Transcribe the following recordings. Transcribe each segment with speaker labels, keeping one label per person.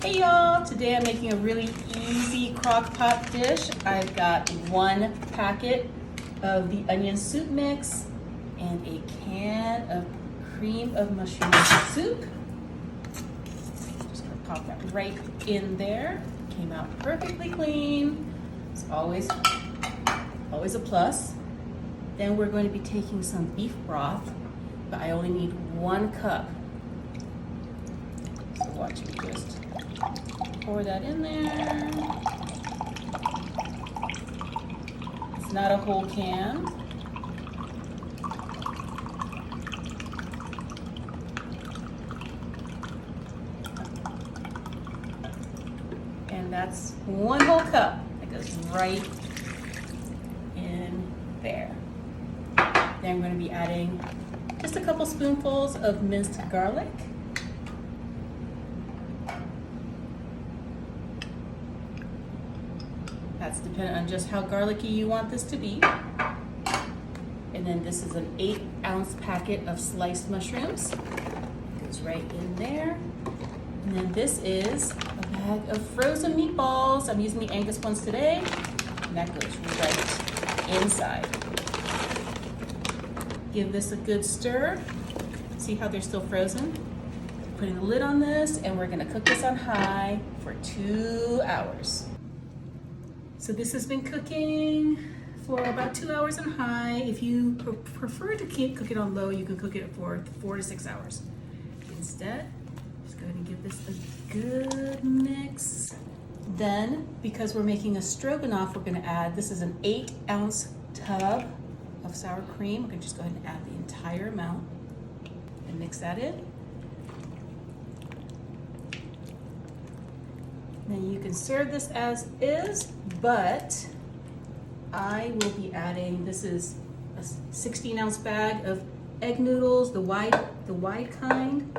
Speaker 1: Hey y'all, today I'm making a really easy crock pot dish. I've got 1 packet of the onion soup mix and a can of cream of mushroom soup. Just gonna pop that right in there. Came out perfectly clean. It's always a plus. Then we're going to be taking some beef broth, but I only need 1 cup. So watch me just pour that in there. It's not a whole can. And that's 1 whole cup. That goes right in there. Then I'm going to be adding just a couple spoonfuls of minced garlic. That's dependent on just how garlicky you want this to be. And then this is an 8-ounce packet of sliced mushrooms. Goes right in there. And then this is a bag of frozen meatballs. I'm using the Angus ones today. And that goes right inside. Give this a good stir. See how they're still frozen? Putting the lid on this, and we're gonna cook this on high for 2 hours. So this has been cooking for about 2 hours on high. If you prefer to cook it on low, you can cook it for 4 to 6 hours. Instead, just go ahead and give this a good mix. Then, because we're making a stroganoff, we're gonna add, this is an 8-ounce tub of sour cream. We can just go ahead and add the entire amount and mix that in. Then you can serve this as is, but I will be adding, this is a 16-ounce bag of egg noodles, the wide kind.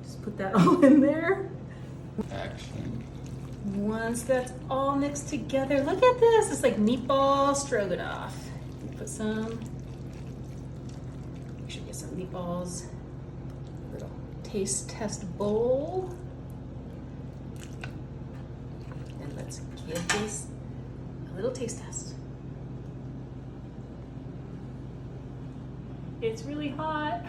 Speaker 1: Just put that all in there.
Speaker 2: Action.
Speaker 1: Once that's all mixed together, look at this. It's like meatball stroganoff. Put some, make sure you get some meatballs. Little taste test bowl. And let's give this a little taste test. It's really hot.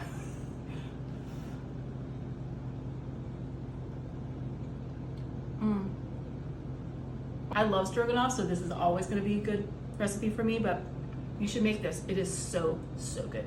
Speaker 1: I love stroganoff, so this is always going to be a good recipe for me, but you should make this. It is so, so good.